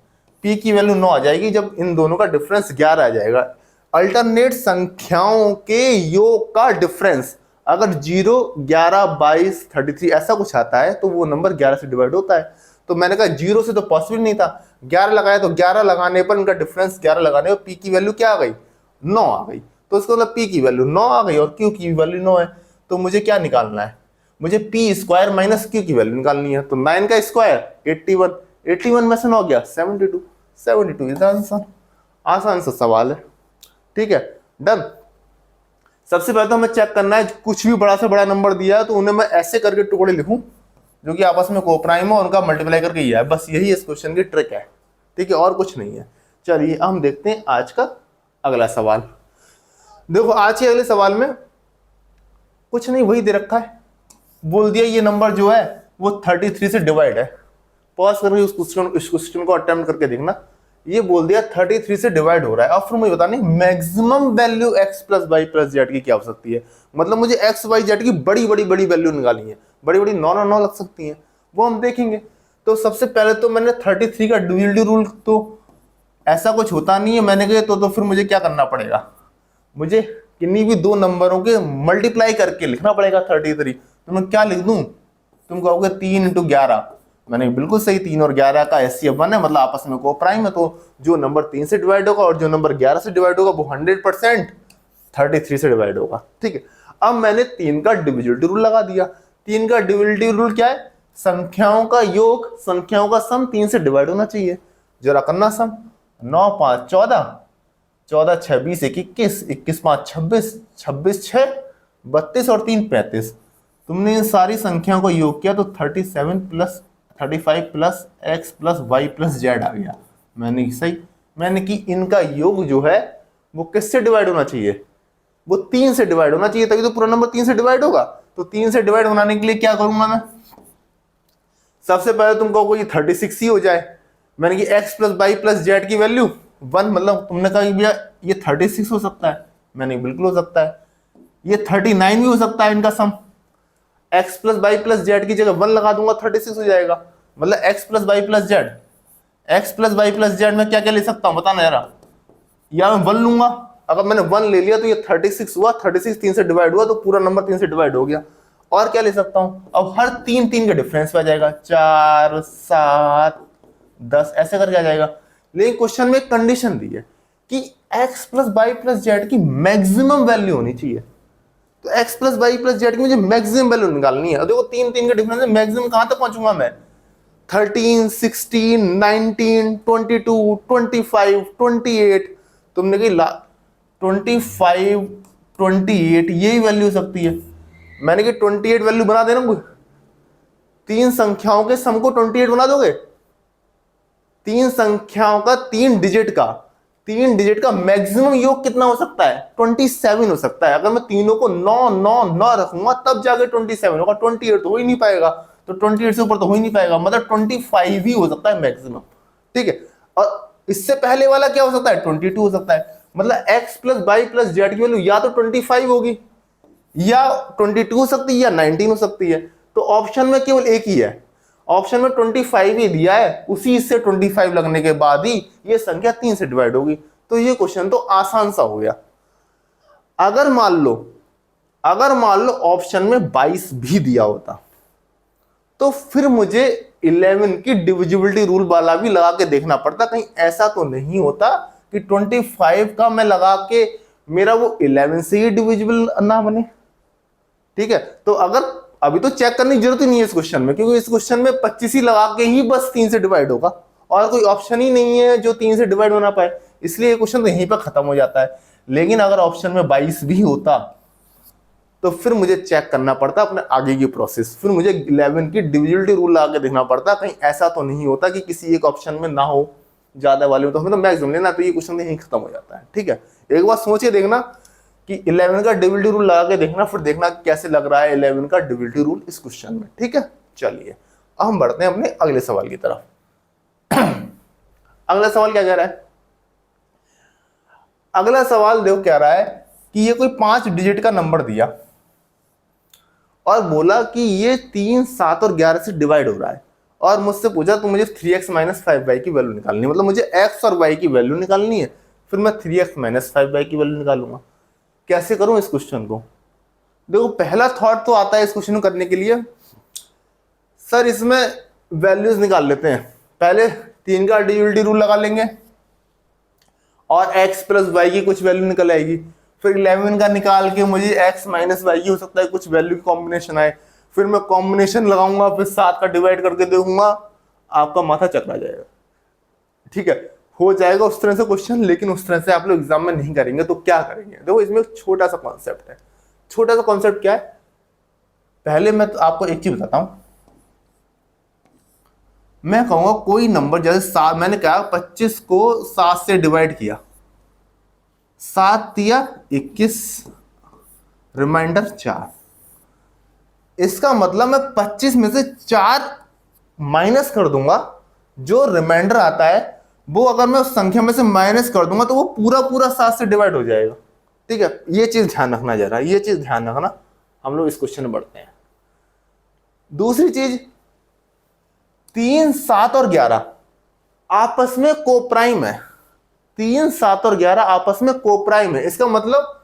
p की वैल्यू 9 आ जाएगी जब इन दोनों का डिफरेंस 11 आ जाएगा। अल्टरनेट संख्याओं के योग का डिफरेंस अगर 0, 11, 22, 33 ऐसा कुछ आता है तो वो नंबर 11 से डिवाइड होता है। तो मैंने कहा 0 से तो पॉसिबल नहीं था, 11 लगाया तो 11 लगाने पर इनका डिफरेंस 11 लगाने पर p की वैल्यू क्या आ गई, 9 आ गई। तो इसका मतलब p की वैल्यू 9 आ गई और q की वैल्यू 9 है। तो मुझे क्या निकालना है, मुझे p स्क्वायर माइनस q की वैल्यू निकालनी है। तो 9 का स्क्वायर 81, 81 में से 9 गया 72, 72 इज आंसर। आसान सा सवाल है, ठीक है डन। सबसे पहले तो हमें चेक करना है कुछ भी बड़ा से बड़ा नंबर दिया है तो उन्हें मैं ऐसे करके टुकड़े लिखूं जो कि आपस में कोप्राइम हो, उनका मल्टीप्लाई करके ही है, बस यही इस क्वेश्चन की ट्रिक है, ठीक है और कुछ नहीं है। चलिए हम देखते हैं आज का अगला सवाल। देखो आज के अगले सवाल में कुछ नहीं, वही दे रखा है, बोल दिया ये नंबर जो है वो 33 से डिवाइड है। पॉज करके इस क्वेश्चन को अटेम्प्ट करके देखना। ये बोल दिया 33 से डिवाइड हो रहा है और फिर मुझे बतानी maximum value x plus y plus z की क्या हो सकती है। मतलब मुझे x y z की बड़ी बड़ी बड़ी वैल्यू निकालनी है, बड़ी बड़ी 9 9 लग सकती हैं, वो हम देखेंगे। तो सबसे पहले तो मैंने 33 का ड्यूअलिटी रूल, तो ऐसा कुछ होता नहीं है, मैंने कहा तो फिर मुझे क्या करना पड़ेगा, मुझे किन्हीं भी दो नंबरों के मल्टीप्लाई करके लिखना पड़ेगा 33। तो मैं क्या लिख दूं, तुम कहोगे 3 × 11, मैंने बिल्कुल सही, 3 और 11 का HCF 1 है, मतलब आपस में को प्राइम है। तो जो नंबर 3 से डिवाइड होगा और जो नंबर 11 से डिवाइड होगा वो 100% 33 से डिवाइड होगा, ठीक है। अब मैंने 3 का डिविजिबिलिटी रूल लगा दिया। 3 का डिविजिबिलिटी रूल क्या है, संख्याओं का योग, संख्याओं का सम 3 से डिवाइड होना चाहिए। जरा करना सम, 9 5 14, 14 6 20 21, 21 5 26, 26 6 32 और 3 35। तुमने इन सारी संख्याओं को योग किया तो 37 plus 35 plus x plus y plus z आ गया। मैंने सही, मैंने कि इनका योग जो है वो किससे डिवाइड होना चाहिए, वो 3 से डिवाइड होना चाहिए, तभी तो पूरा नंबर 3 से डिवाइड होगा। तो 3 से डिवाइड होने के लिए क्या करूंगा मैं, सबसे पहले तुम कहोगे ये 36 ही हो जाए। मैंने कि x plus y plus z की वैल्यू 1, मतलब तुमने कहा भैया ये 36 हो सकता है, मैंने बिल्कुल हो सकता है। ये 39 भी हो सकता है इनका sum, x plus y plus z की जगह 1 लगा दूंगा 36 हो जाएगा। मतलब x plus y plus z, x plus y plus z में क्या क्या ले सकता हूं बताना जरा, या मैं 1 लूंगा, अगर मैंने 1 ले लिया तो ये 36 हुआ, 36 3 से डिवाइड हुआ तो पूरा नंबर 3 से डिवाइड हो गया। और क्या ले सकता हूं, अब हर 3 3 का डिफरेंस आ जाएगा, 4 7 10 ऐसे करके आ जाएगा। लेकिन क्वेश्चन में एक कंडीशन दी है कि x plus y plus z की मैक्सिमम वैल्यू होनी चाहिए। तो x plus y plus z की मुझे मैक्सिमम वैल्यू निकालनी है। देखो 3 3 का डिफरेंस है, मैक्सिमम कहां तक पहुंचूंगा मैं, 13 16 19 22 25 28। तुमने कही 25 28 यही वैल्यू हो सकती है। मैंने कि 28 वैल्यू बना देना, तीन संख्याओं के सम को 28 बना दोगे, तीन संख्याओं का 3 डिजिट का मैक्सिमम योग कितना हो सकता है, 27 हो सकता है। अगर मैं तीनों को 9 9 9 रखूंगा तब जाके 27 होगा, 28 तो हो ही नहीं पाएगा, तो 28 से ऊपर तो हो ही नहीं पाएगा, मतलब 25 ही हो सकता है मैक्सिमम, ठीक है। और इससे पहले वाला क्या हो सकता है, 22 हो सकता है। मतलब x plus y plus z की वैल्यू या तो 25 होगी, या 22 हो सकती है, या 19 हो सकती है। तो ऑप्शन में केवल एक ही है, ऑप्शन में 25 ही दिया है, उसी से 25 लगने के बाद ही ये संख्या 3 से डिवाइड होगी। तो ये क्वेश्चन तो आसान सा हो गया। अगर मान लो ऑप्शन में 22 भी दिया होता तो फिर मुझे 11 की डिविजिबिलिटी रूल वाला भी लगा के देखना पड़ता, कहीं ऐसा तो नहीं होता कि 25 का मैं लगा के मेरा वो 11 से ही डिविजिबल ना बने, ठीक है। तो अगर अभी तो चेक करने की जरूरत ही नहीं है इस क्वेश्चन में, क्योंकि इस क्वेश्चन में 25 ही लगा के ही बस 3 से डिवाइड होगा और कोई ऑप्शन ही नहीं है जो 3 से डिवाइड होना पाए, इसलिए ये क्वेश्चन तो यहीं पर खत्म हो जाता है। लेकिन अगर ऑप्शन में 22 भी होता तो फिर मुझे चेक करना पड़ता अपने आगे की प्रोसेस, फिर मुझे 11 की डिविजिबिलिटी रूल लगा के देखना पड़ता, कहीं ऐसा तो नहीं होता कि किसी एक ऑप्शन में ना हो ज्यादा वाले में, तो हमें तो मैक्सिमम लेना, तो ये क्वेश्चन यहीं खत्म हो जाता है। ठीक है, एक बार सोचिए देखना कि 11 का डिविजिबिलिटी रूल लगा के देखना, फिर देखना कैसे लग रहा है 11 का डिविजिबिलिटी रूल इस क्वेश्चन में। ठीक है, चलिए अब हम बढ़ते हैं अपने अगले सवाल की तरफ। अगला सवाल क्या कह रहा है? अगला सवाल देखो क्या रहा है कि ये कोई 5 डिजिट का नंबर दिया और बोला कि ये 3, 7 और 11 से डिवाइड हो रहा है, और मुझसे पूछा तो मुझे 3x - 5y की वैल्यू निकालनी है, मतलब मुझे x और y की वैल्यू निकालनी है, फिर मैं 3x - 5y की वैल्यू निकालूंगा। कैसे करूं इस क्वेश्चन को? देखो पहला थॉट तो आता है इस क्वेश्चन को करने के लिए, सर इसमें वैल्यूज निकाल लेते हैं। पहले 3 का डिविजिबिलिटी रूल लगा लेंगे और x + y की कुछ वैल्यू निकल आएगी, फिर 11 का निकाल के मुझे x - y की हो सकता है कुछ वैल्यू की कॉम्बिनेशन आए, फिर मैं कॉम्बिनेशन लगाऊंगा, फिर 7 का डिवाइड करके देखूंगा, आपका माथा चकरा जाएगा। ठीक है, हो जाएगा उस तरह से क्वेश्चन, लेकिन उस तरह से आप लोग एग्जाम में नहीं करेंगे, तो क्या करेंगे? देखो इसमें एक छोटा सा कॉन्सेप्ट है। छोटा सा कॉन्सेप्ट क्या है? पहले मैं तो आपको एक चीज बताता हूं, मैं कहूंगा कोई नंबर जैसे 7, मैंने कहा 25 को 7 से डिवाइड किया, 7 दिया 21, रिमाइंडर 4। इसका मतलब मैं 25 में से 4 माइनस कर दूंगा, जो रिमाइंडर आता है वो अगर मैं उस संख्या में से माइनस कर दूंगा तो वो पूरा पूरा 7 से डिवाइड हो जाएगा। ठीक है, ये चीज ध्यान रखना जरा, ये चीज ध्यान रखना। हम लोग इस क्वेश्चन में बढ़ते हैं। दूसरी चीज, 3, 7 और 11 आपस में कोप्राइम है। 3, 7 और 11 आपस में कोप्राइम है। इसका मतलब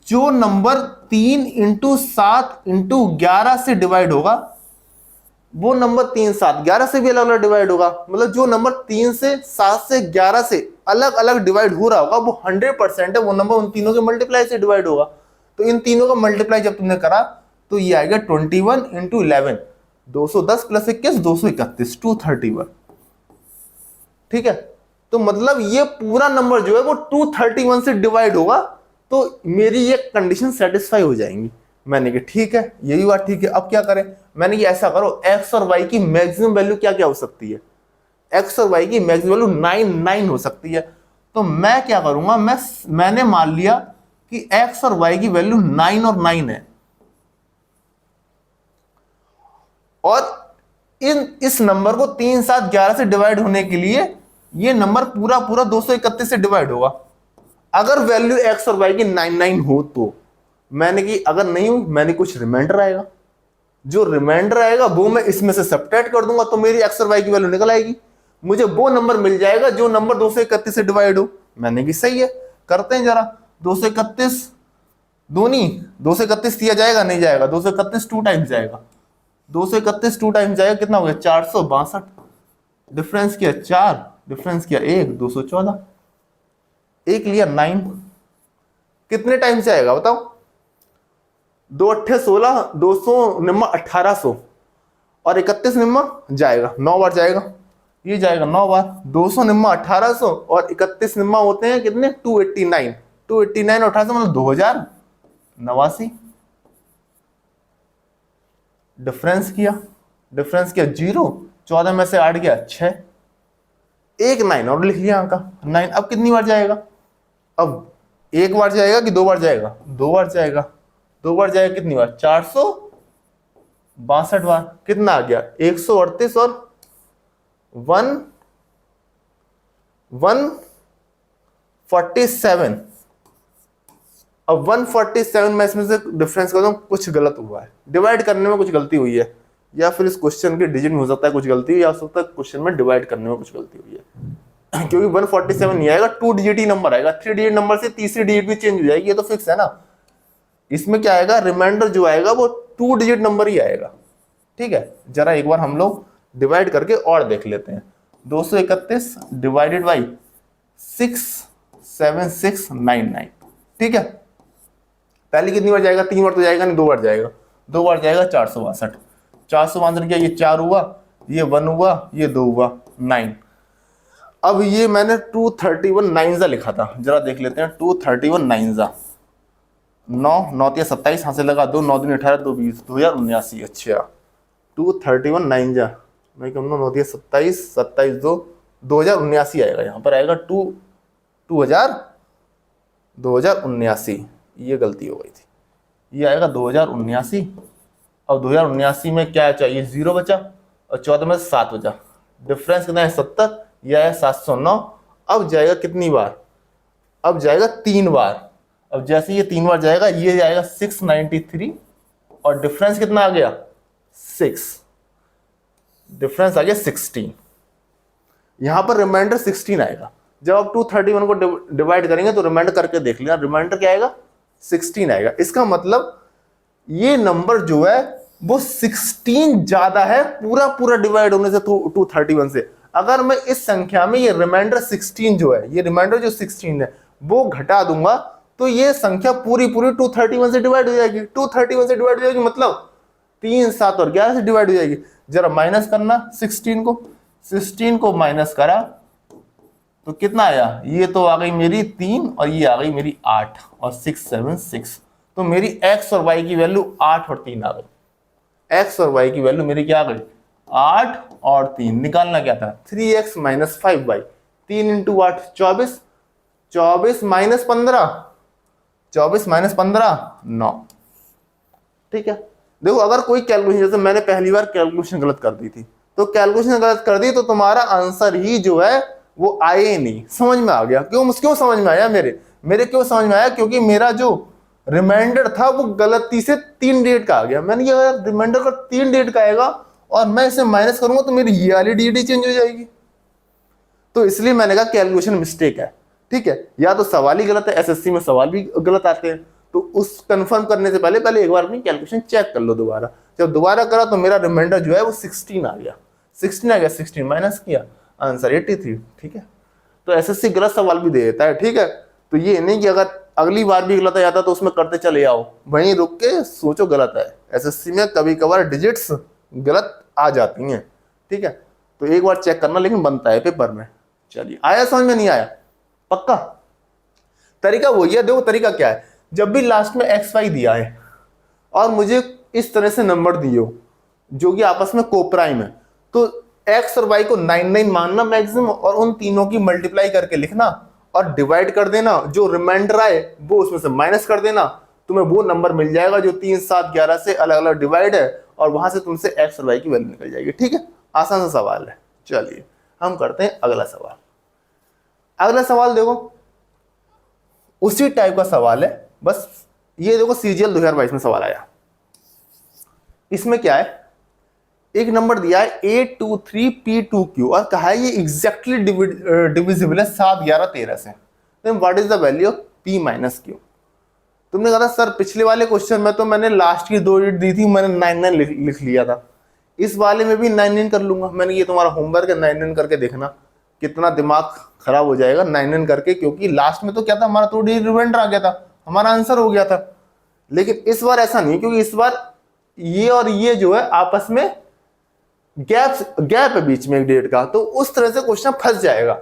जो नंबर 3 × 7 × 11 से डिवाइड होगा, वो नंबर 3, 7, 11 से भी अलग अलग डिवाइड होगा। मतलब जो नंबर 3 से 7 से 11 से अलग अलग डिवाइड हो रहा होगा, वो 100% है, वो नंबर उन तीनों के मल्टीप्लाई से डिवाइड होगा। तो इन तीनों का मल्टीप्लाई जब तुमने करा तो ये आएगा 21 × 11, 210 + 21, 231, 231। ठीक है, तो मतलब ये पूरा नंबर जो है वो 231 से डिवाइड होगा, तो मेरी ये कंडीशन सेटिस्फाई हो जाएंगी। मैंने कहा ठीक है, यही बात ठीक है, अब क्या करें? मैंने कि ऐसा करो, x और y की मैक्सिमम वैल्यू क्या क्या हो सकती है? x और y की मैक्सिमम वैल्यू 9 हो सकती है। तो मैं क्या करूंगा, मैंने मान लिया कि x और y की वैल्यू 9 और 9 है, और इस नंबर को 3, 7, 11 से डिवाइड होने के लिए ये नंबर पूरा पूरा 231 से डिवाइड होगा। अगर वैल्यू x और y की 9 हो तो मैंने कि अगर नहीं हो, मैंने कुछ रिमाइंडर आएगा, जो रिमाइंडर आएगा वो मैं इसमें से सब्ट्रैक्ट कर दूंगा, तो मेरी x और y की वैल्यू निकल आएगी, मुझे वो नंबर मिल जाएगा जो नंबर 231 से डिवाइड हो। मैंने कि सही है, करते हैं जरा। 231 दूनी 231 दिया जाएगा, नहीं जाएगा, 231 2 टाइम्स जाएगा, 231 2 टाइम्स जाएगा, कितना हो गया? 462। डिफरेंस किया 4, डिफरेंस किया 1, 214, एक लिया 9, कितने टाइम से आएगा बताओ? 2 8 16, 200 निम्मा 1800, और 31 निम्मा जाएगा 9 बार जाएगा, ये जाएगा 9 बार, 200 निम्मा 1800 और 31 निम्मा होते हैं कितने? 289, 289 और 1800 मतलब 2089। डिफरेंस किया 0, 14 में से 8 गया 6, एक 9 और लिख लिया का 9। अब कितनी बार जाएगा? अब एक बार जाएगा कि 2 बार जाएगा? 2 बार जाएगा। 2 बार जाएगा कितनी बार? 462 बार। कितना आ गया? 138 और 147। अब 147 में इसमें से डिफरेंस कर दूं, कुछ गलत हुआ है, डिवाइड करने में कुछ गलती हुई है, या फिर इस क्वेश्चन के डिजिट में हो सकता है कुछ गलती हुई, या हो सकता है क्वेश्चन में डिवाइड करने में कुछ गलती हुई है। क्योंकि 147 नहीं आएगा, 2 डिजिट ही नंबर आएगा। 3 डिजिट नंबर से तीसरी डिजिट भी चेंज हो जाएगी, ये तो फिक्स है ना। इसमें क्या आएगा? रिमाइंडर जो आएगा वो 2 डिजिट नंबर ही आएगा। ठीक है, जरा एक बार हम लोग डिवाइड करके और देख लेते हैं। 231 डिवाइडेड बाई 67699। ठीक है, पहले कितनी बार जाएगा? 3 बार तो जाएगा नहीं, 2 बार जाएगा। 2 बार जाएगा 462। 462 क्या? ये 4 हुआ, ये 1 हुआ, ये 2 हुआ, 9। अब ये मैंने 231 9 लिखा था, जरा देख लेते हैं। 231 9 9 9 या 27 यहाँ से लगा 2 9 दिन 18 2 20 2079। अच्छा 231 9 जा मैं कहूँ 9 9 27 27 2 2079 आएगा। यहाँ पर आएगा 2079। ये गलती हो गई थी, ये आएगा 2079। अब 2079 में क्या चाहिए, 0 बचा और 14 में 7 बचा, डिफरेंस कितना है 70, यह है 709। अब जाएगा कितनी बार, अब जाएगा 3 बार। अब जैसे ये 3 बार जाएगा ये जाएगा 693 और डिफरेंस कितना आ गया 6, डिफरेंस आ गया 16। यहां पर रिमाइंडर 16 आएगा। जब आप 231 को डिवाइड करेंगे तो रिमाइंडर करके देख लेना, रिमाइंडर क्या आएगा 16 आएगा। इसका मतलब ये नंबर जो है वो 16 ज्यादा है पूरा पूरा डिवाइड होने से 231 से। अगर मैं इस संख्या में ये रिमाइंडर 16 जो है, ये रिमाइंडर जो 16 है वो घटा दूंगा तो ये संख्या पूरी पूरी 231 से डिवाइड हो जाएगी। 231 से डिवाइड हो जाएगी मतलब 3 7 और 11 से डिवाइड हो जाएगी। जरा माइनस करना 16 को माइनस करा तो कितना आया, ये तो आ गई मेरी 3 और ये आ गई मेरी 8 और 6 7 6। तो मेरी x और y की वैल्यू 8 और 3 आ गई। x और y की वैल्यू मेरी क्या आ गई 8 और 3। निकालना क्या था 3x minus 5y, 3 into 8 24, 24 minus 15, 24 minus 15 9। ठीक है, देखो अगर कोई कैलकुलेशन, जैसे मैंने पहली बार कैलकुलेशन गलत कर दी थी, तो कैलकुलेशन गलत कर दी तो तुम्हारा आंसर ही जो है वो आए नहीं। समझ में आ गया क्यों समझ में आया, मेरे क्यों समझ में आया, क्योंकि मेरा जो रिमाइंडर था वो गलती से 3 डेट का आ गया। मैंने कहा रिमाइंडर का 3 डेट का आएगा और मैं इसे माइनस करूंगा तो मेरी ये वाली डेट ही चेंज हो जाएगी। तो इसलिए मैंने कहा कैलकुलेशन मिस्टेक है। ठीक है, या तो सवाल ही गलत है, एसएससी में सवाल भी गलत आते हैं, तो उस कंफर्म करने से पहले एक बार अपनी कैलकुलेशन चेक कर लो दोबारा। जब दोबारा करा तो मेरा रिमाइंडर जो है वो 16 आ गया। 16 माइनस किया, आंसर 83। ठीक है, तो एसएससी गलत सवाल भी दे देता है। ठीक है, तो ये नहीं कि अगर अगली बार भी गलत आ जाता तो उसमें करते चले आओ, वहीं रुक के सोचो गलत है। एसएससी में कभी कभार डिजिट्स गलत आ जाती हैं। ठीक है, तो एक बार चेक करना, लेकिन बनता है पेपर में। चलिए, आया समझ में, नहीं आया पक्का? तरीका वही है। देखो तरीका क्या है, जब भी लास्ट में एक्स वाई दिया है और मुझे इस तरह से नंबर दिए हो जो कि आपस में कोप्राइम है, तो एक्स और वाई को 99 मानना मैक्सिमम और उन तीनों की मल्टीप्लाई करके लिखना और डिवाइड कर देना। जो रिमाइंडर आए वो उसमें से माइनस कर देना, तुम्हें वो नंबर मिल जाएगा जो 3 7 11 से अलग अलग डिवाइड है, और वहां से तुमसे एक्स और वाई की वैल्यू निकल जाएगी। ठीक है, आसान सा सवाल है। चलिए हम करते हैं अगला सवाल। अगला सवाल देखो उसी टाइप का सवाल है, बस ये देखो सीजीएल 2022 में सवाल आया। इसमें क्या है, एक नंबर दिया है 823P2Q और कहा है ये एग्जैक्टली डिविजिबल है 7 11 13 से। तो what is the value of P minus Q? तुमने कहा था सर पिछले वाले क्वेश्चन में तो मैंने लास्ट की 2 डिजिट दी थी, मैंने 99 लिख लिया था, इस वाले में भी 99 कर लूंगा। मैंने ये तुम्हारा होमवर्क है, 99 करके देखना कितना दिमाग खराब हो जाएगा 99 करके, क्योंकि लास्ट में तो क्या था हमारा 2 डिजिट रिमाइंडर आ गया था, हमारा आंसर हो गया था। लेकिन इस बार ऐसा नहीं, क्योंकि इस बार ये और ये जो है आपस में गैप है बीच में एक डेट का, तो उस तरह से क्वेश्चन फंस जाएगा।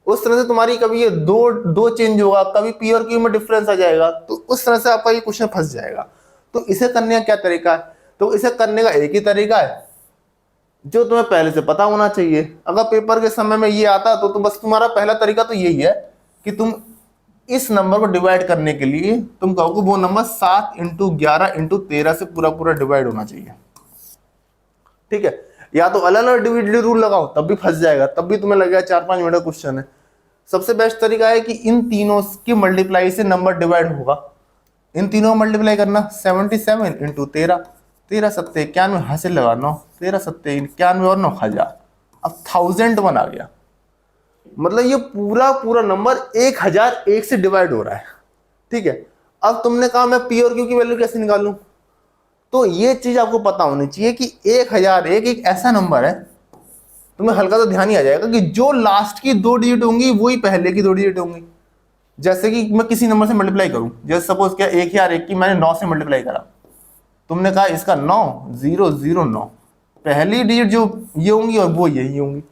उस तरह से तुम्हारी कभी ये दो चेंज होगा, कभी पी और क्यू में डिफरेंस आ जाएगा, तो उस तरह से आपका ये क्वेश्चन फंस जाएगा। तो इसे करने का क्या तरीका है, तो इसे करने का एक ही तरीका है जो तुम्हें पहले से पता होना चाहिए। अगर पेपर के समय में ये आता तो बस तुम्हारा पहला तरीका तो यही है कि तुम इस नंबर को डिवाइड करने के लिए तुम कहोगे वो नंबर 7 इंटू 11 इंटू 13 से पूरा पूरा डिवाइड होना चाहिए। ठीक है, या तो अलग अलग डिविजन रूल लगाओ तब भी फंस जाएगा, तब भी तुम्हें लगेगा 4-5 मिनट का क्वेश्चन है। सबसे बेस्ट तरीका है कि इन तीनों की मल्टीप्लाई से नंबर डिवाइड होगा। इन तीनों मल्टीप्लाई करना 77 इंटू 13, 13 7 91 हासिल लगा 9, 13 7 91 और 9,000। अब 1001 आ गया, मतलब ये पूरा पूरा नंबर 1001 से डिवाइड हो रहा है। ठीक है, अब तुमने कहा मैं पी और क्यू की वैल्यू कैसे निकालूं, तो ये चीज आपको पता होनी चाहिए कि 1001 एक ऐसा नंबर है, तुम्हें हल्का तो ध्यान ही आ जाएगा कि जो लास्ट की 2 डिजिट होंगी वही पहले की 2 डिजिट होंगी। जैसे कि मैं किसी नंबर से मल्टीप्लाई करूं, जैसे सपोज क्या 1001 की मैंने 9 से मल्टीप्लाई करा, तुमने कहा इसका 9009, पहली डिजिट जो ये होंगी और वो यही होंगी।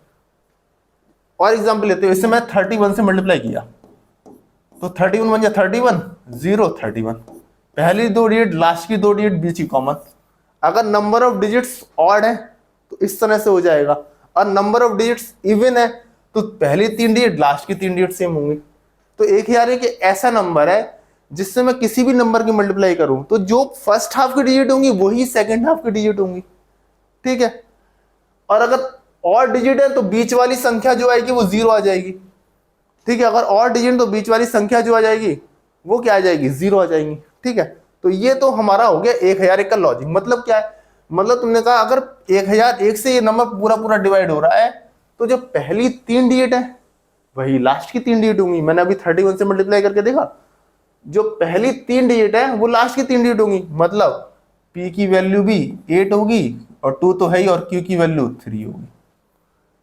और एग्जांपल लेते हो, इससे मैं 31 से मल्टीप्लाई किया तो 31 बन जाए 31 0 31, पहली दो डिजिट, लास्ट की दो डिजिट, बीच की कॉमन। अगर नंबर ऑफ डिजिट्स ऑड है तो इस तरह से हो जाएगा, और नंबर ऑफ डिजिट्स इवन है तो पहली तीन डिजिट लास्ट की तीन डिजिट सेम होंगी। तो 1001 ऐसा नंबर है जिससे मैं किसी भी नंबर की मल्टीप्लाई करूं तो जो फर्स्ट हाफ की डिजिट होंगी वही सेकंड हाफ की डिजिट होंगी, ठीक है। और अगर और डिजिट है तो बीच वाली संख्या जो आएगी वो जीरो आ जाएगी, ठीक है। अगर और डिजिट तो बीच वाली संख्या जो आ जाएगी वो क्या आ जाएगी, जीरो आ जाएंगी, ठीक है। तो ये तो हमारा हो गया 1001 का लॉजिक। मतलब क्या है, मतलब तुमने कहा अगर 1001 से ये नंबर पूरा पूरा डिवाइड हो रहा है तो जो पहली तीन डिजिट है वही लास्ट की तीन डिजिट होंगी। मैंने अभी 31 से मल्टीप्लाई करके देखा, जो पहली तीन डिजिट है वो लास्ट की तीन डिजिट होंगी। मतलब p की वैल्यू भी 8 होगी और 2 तो है ही, और q की वैल्यू 3 होगी,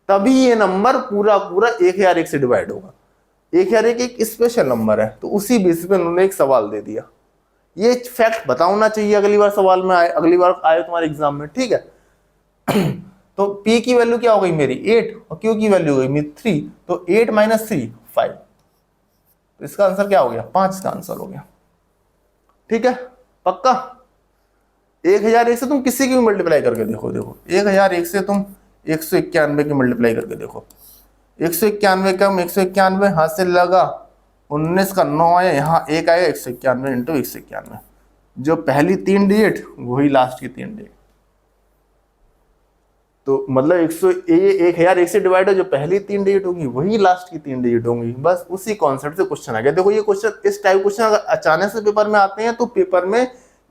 तभी ये नंबर पूरा पूरा 1001 से डिवाइड होगा। 1001 एक स्पेशल नंबर है, तो उसी बेसिस पे उन्होंने एक सवाल दे दिया। ये फैक्ट पता होना चाहिए, अगली बार सवाल में आए, अगली बार आए तुम्हारे एग्जाम में, ठीक है। तो p की वैल्यू क्या हो गई मेरी 8 और q की वैल्यू हो गई मेरी 3, तो 8 माइनस 3 5, तो इसका आंसर क्या हो गया 5 का आंसर हो गया, ठीक है। पक्का 1001 से तुम किसी की भी मल्टीप्लाई करके देखो, 1001 से तुम 191 की मल्टीप्लाई करके देखो। 191 का 191 हाथ से लगा, 19 का 9 आया, यहाँ एक आया, 191 इंटू 191, जो पहली तीन डिजिट वही लास्ट की तीन डिजिट। तो मतलब 1001 से डिवाइड है, जो पहली तीन डिजिट होंगी वही लास्ट की तीन डिजिट होंगी। बस उसी कॉन्सेप्ट से क्वेश्चन आ गया। देखो ये क्वेश्चन, इस टाइप क्वेश्चन अगर अचानक से पेपर में आते हैं तो पेपर में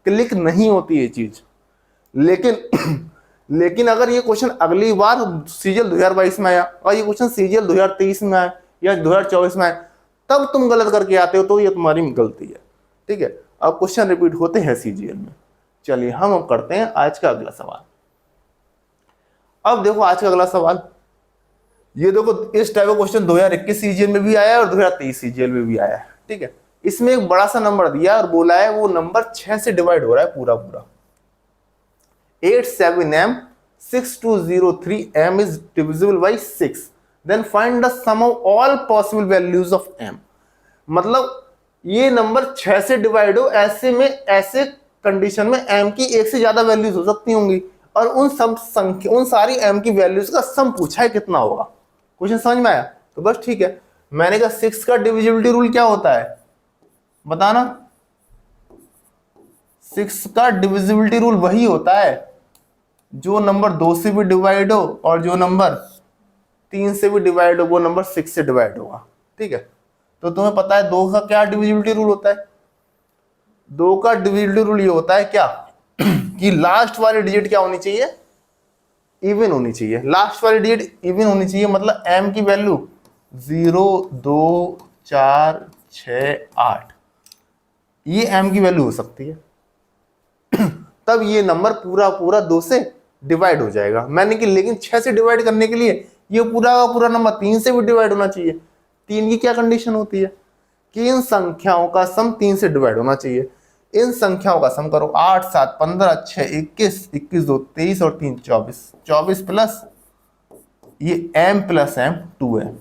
क्लिक नहीं होती ये चीज, लेकिन अगर ये क्वेश्चन अगली बार सीजीएल 2022 में आया और ये क्वेश्चन सीजीएल 2023 में आया या 2024 में आया, तब तुम गलत करके आते हो तो ये तुम्हारी गलती है, ठीक है। अब क्वेश्चन रिपीट होते हैं सीजीएल में। चलिए हम अब करते हैं आज का अगला सवाल। अब देखो आज का अगला सवाल, ये देखो इस टाइप का क्वेश्चन 2021 सीजीएल में भी आया है और 2023 सीजीएल में भी आया है, ठीक है। इसमें एक बड़ा सा नंबर दिया और बोला है वो नंबर 6 से डिवाइड हो रहा है पूरा पूरा। 87m 6203m is divisible by 6, then find the sum of all possible values of m। मतलब ये नंबर 6 से डिवाइड हो, ऐसे में ऐसे कंडीशन में m की एक से ज्यादा वैल्यूज हो सकती होंगी, और उन सब संख्या, उन सारी m की वैल्यूज का सम पूछा है कितना होगा। क्वेश्चन समझ में आया? तो बस ठीक है। मैंने कहा 6 का डिविजिबिलिटी रूल क्या होता है बताना। 6 का डिविजिबिलिटी रूल वही होता है जो नंबर 2 से भी डिवाइड हो और जो नंबर 3 से भी डिवाइड हो वो नंबर 6 से डिवाइड होगा, ठीक है। तो तुम्हें पता है 2 का क्या डिविजिबिलिटी रूल होता है। 2 का डिविजिबिलिटी रूल ये होता है क्या कि लास्ट वाली डिजिट क्या होनी चाहिए, इवन होनी चाहिए। लास्ट वाली डिजिट इवन होनी चाहिए, मतलब m की वैल्यू 0 2 4 6 8, ये m की वैल्यू हो सकती है। तब ये नंबर पूरा पूरा 2 से डिवाइड हो जाएगा। मैंने कि लेकिन 6 से डिवाइड करने के लिए ये पूरा का पूरा नंबर 3 से भी डिवाइड होना चाहिए। 3 की क्या कंडीशन होती है कि इन संख्याओं का सम 3 से डिवाइड होना चाहिए। इन संख्याओं का सम करो, 8 7 15 6 21, 21 2 23 और 3 24, 24 प्लस ये m plus m 2m,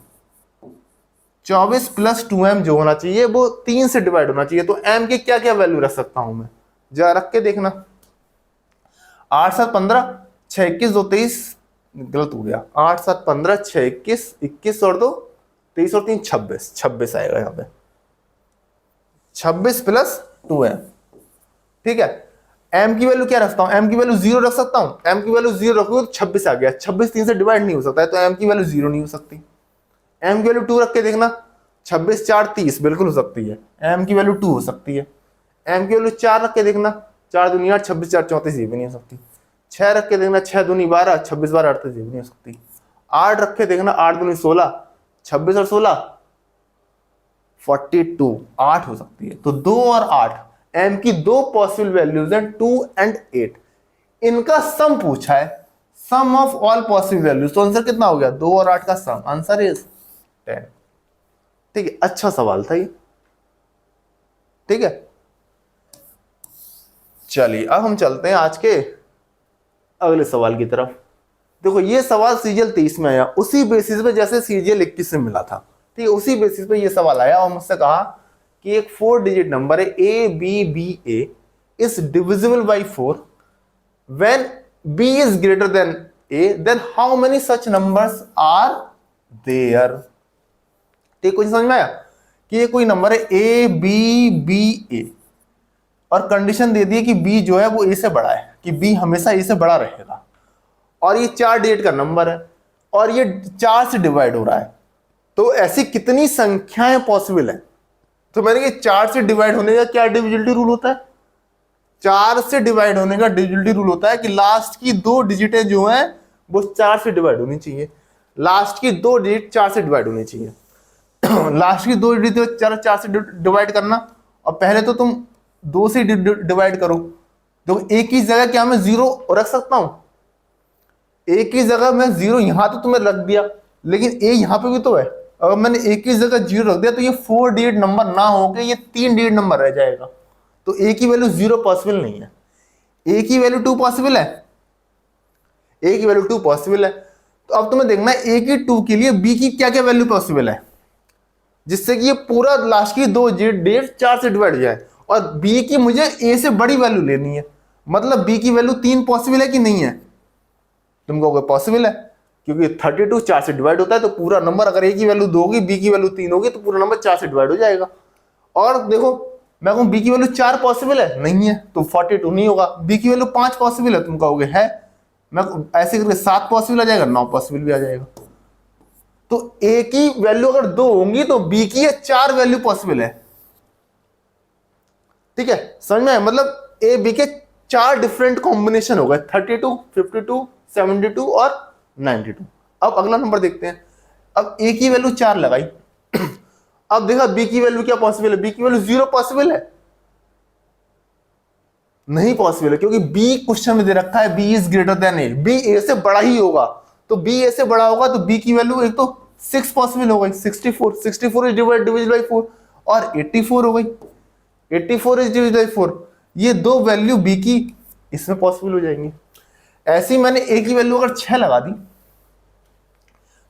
24 plus 2m जो होना चाहिए वो 3 से डिवाइड होना चाहिए। तो m की क्या क्या वैल्यू रख सकता हूं मैं, जरा रख के देखना। 8 7 15 6 21 2 23, गलत हो गया, 8 7 15 6 21, 21 और 2 23 और 3 26, 26 आएगा यहाँ पे, 26 प्लस 2m, ठीक है। m की वैल्यू क्या रखता हूं, m की वैल्यू 0 रख सकता हूं। m की वैल्यू 0 रखूंगा तो 26 आ गया, 26 3 से डिवाइड नहीं हो सकता है, तो m की वैल्यू 0 नहीं हो सकती। m की वैल्यू 2 रख के देखना, 26 4 30 बिल्कुल हो सकती है, m की वैल्यू 2 हो सकती है। m की वैल्यू 4 रख के देखना, 4 दूनी 8, 26 4 34, ये भी नहीं हो सकती। 6 रख के देखना, 6 दूनी 12, 26 12 38, ये भी नहीं हो सकती। 8 रख के देखना, 8 दूनी 16, 26 और 16 42, 8 हो सकती है। तो 2 और 8 m की दो पॉसिबल वैल्यूज हैं, 2 एंड 8, इनका सम पूछा है, सम ऑफ ऑल पॉसिबल वैल्यूज। तो आंसर कितना हो गया, 2 और 8 का सम, आंसर इज 10, ठीक है। अच्छा सवाल था ये, ठीक है। चलिए अब हम चलते हैं आज के अगले सवाल की तरफ। देखो ये सवाल सीजीएल 23 में आया, उसी बेसिस पे जैसे सीजीएल 21 में मिला था, ठीक है, उसी बेसिस पे ये सवाल आया और मुझसे कहा कि एक 4 डिजिट नंबर है ABBA is divisible by 4 when B is greater than A, then how many such numbers are there? ठीक, कुछ समझ में आया कि ये कोई नंबर है ABBA और कंडीशन दे दी है कि B जो है वो A से बड़ा है, कि B हमेशा A से बड़ा रहेगा, और ये 4 डिजिट का नंबर है और ये 4 से डिवाइड हो रहा है। तो ऐसी कितनी संख्याएं पॉसिबल है? तो मैंने कि 4 से डिवाइड होने का क्या डिविजिबिलिटी रूल होता है? 4 से डिवाइड होने का डिविजिबिलिटी रूल होता है कि लास्ट की 2 डिजिटें जो हैं वो 4 से डिवाइड होनी चाहिए। लास्ट की 2 डिजिट 4 से डिवाइड होनी चाहिए। लास्ट की 2 डिजिट 4 से डिवाइड करना, और पहले तो तुम 2 से डिवाइड करो, तो एक ही जगह क्या मैं 0 रख सकता हूं? एक ही जगह मैं 0 यहां तो तुम्हें रख दिया, लेकिन ए यहां पे भी तो है। अगर मैंने एक ही जगह 0 रख दिया तो ये 4 डिजिट नंबर ना होके ये 3 डिजिट नंबर रह जाएगा। तो ए की वैल्यू 0 पॉसिबल नहीं है। ए की वैल्यू 2 पॉसिबल है, ए की वैल्यू 2 पॉसिबल है। तो अब तुम्हें देखना है ए की 2 के लिए बी की क्या क्या वैल्यू पॉसिबल है, जिससे कि ये पूरा लास्ट की 2 डिजिट 4 से डिवाइड हो जाए। और बी की मुझे ए से बड़ी वैल्यू लेनी है, मतलब बी की वैल्यू 3 पॉसिबल है कि नहीं है? तुम कहोगे पॉसिबल है, क्योंकि 32 4 से डिवाइड होता है, तो पूरा नंबर अगर ए की वैल्यू 2 होगी, बी की वैल्यू 3 होगी, तो पूरा नंबर 4 से डिवाइड हो जाएगा। और देखो मैं कहूँ बी की वैल्यू 4 पॉसिबल है, नहीं है, तो 42 नहीं होगा। बी की वैल्यू 5 पॉसिबल है, तुम कहोगे है, मैं ऐसे करके 7 पॉसिबल आ जाएगा, 9 पॉसिबल भी आ जाएगा। तो ए की वैल्यू अगर 2 होंगी तो बी की 4 वैल्यू पॉसिबल है। ठीक है, समझ में? मतलब ए बी के 4 डिफरेंट कॉम्बिनेशन हो गए, 32, 52, 72 और 92। अब अगला नंबर देखते हैं। अब ए की वैल्यू 4 लगाई, अब देखा बी की वैल्यू क्या पॉसिबल है? बी की वैल्यू 0 पॉसिबल है, नहीं पॉसिबल है, क्योंकि बी क्वेश्चन में दे रखा है b is greater than a, b a से बड़ा ही होगा। तो बी ए से बड़ा होगा तो बी की वैल्यू एक तो 6 पॉसिबल हो गई, 64 इज डिवाइडेड बाय 4, और 84 हो गई, 84 इज डिवाइडेड बाय 4। ये 2 वैल्यू बी की इसमें पॉसिबल हो जाएंगी। ऐसे ही मैंने ए की वैल्यू अगर 6 लगा दी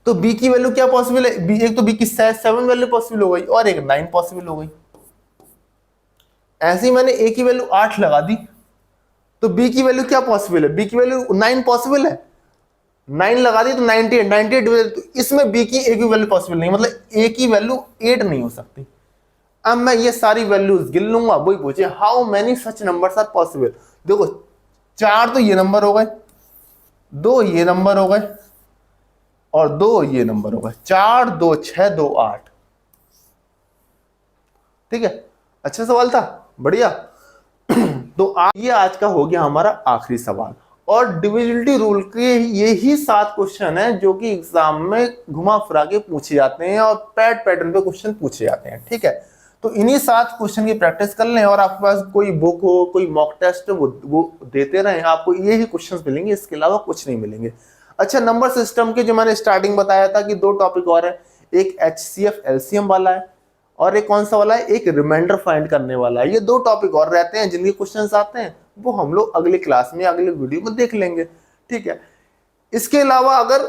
तो बी की वैल्यू क्या पॉसिबल है? बी एक तो बी की 7 वैल्यू पॉसिबल हो गई और एक 9 पॉसिबल हो गई। ऐसे ही मैंने ए की वैल्यू 8 लगा दी तो बी की वैल्यू क्या पॉसिबल है? बी की वैल्यू 9 पॉसिबल है, 9 लगा दी तो 98 तो इसमें बी की ए की वैल्यू पॉसिबल नहीं, मतलब ए की वैल्यू 8 नहीं हो सकती। अब मैं ये सारी वैल्यूज गिन लूंगा, वही पूछे how many such numbers are possible. देखो 4 तो ये नंबर हो गए, 2 ये नंबर हो गए और 2 ये नंबर हो गए, 4 2 6 2 8। ठीक है, अच्छा सवाल था, बढ़िया। तो ये आज का हो गया हमारा आखिरी सवाल। और डिविजिबिलिटी रूल के यही 7 क्वेश्चन है जो कि एग्जाम में घुमा फिरा के पूछे जाते हैं और पैटर्न पे क्वेश्चन पूछे जाते हैं। ठीक है, तो इन्हीं 7 क्वेश्चन की प्रैक्टिस कर लें, और आपके पास कोई बुक हो, कोई मॉक टेस्ट हो, वो देते रहें, आपको यही क्वेश्चंस मिलेंगे, इसके अलावा कुछ नहीं मिलेंगे। अच्छा, नंबर सिस्टम के जो मैंने स्टार्टिंग बताया था कि 2 टॉपिक और है, एक HCF LCM वाला है और एक कौन सा वाला है, एक रिमाइंडर फाइंड करने वाला है। ये 2 टॉपिक और रहते हैं जिनके क्वेश्चंस आते हैं, वो हम लोग अगली क्लास में अगले वीडियो में देख लेंगे। ठीक है, इसके अलावा अगर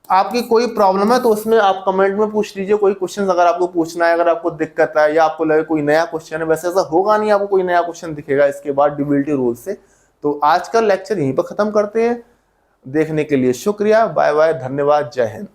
आपकी कोई प्रॉब्लम है तो उसमें आप कमेंट में पूछ लीजिए, कोई क्वेश्चन अगर आपको पूछना है, अगर आपको दिक्कत है या आपको लगे कोई नया क्वेश्चन है। वैसे ऐसा होगा नहीं, आपको कोई नया क्वेश्चन दिखेगा इसके बाद डिविजिबिलिटी रूल से। तो आज का लेक्चर यहीं पर खत्म करते हैं। देखने के लिए शुक्रिया, बाय बाय, धन्यवाद, जय हिंद।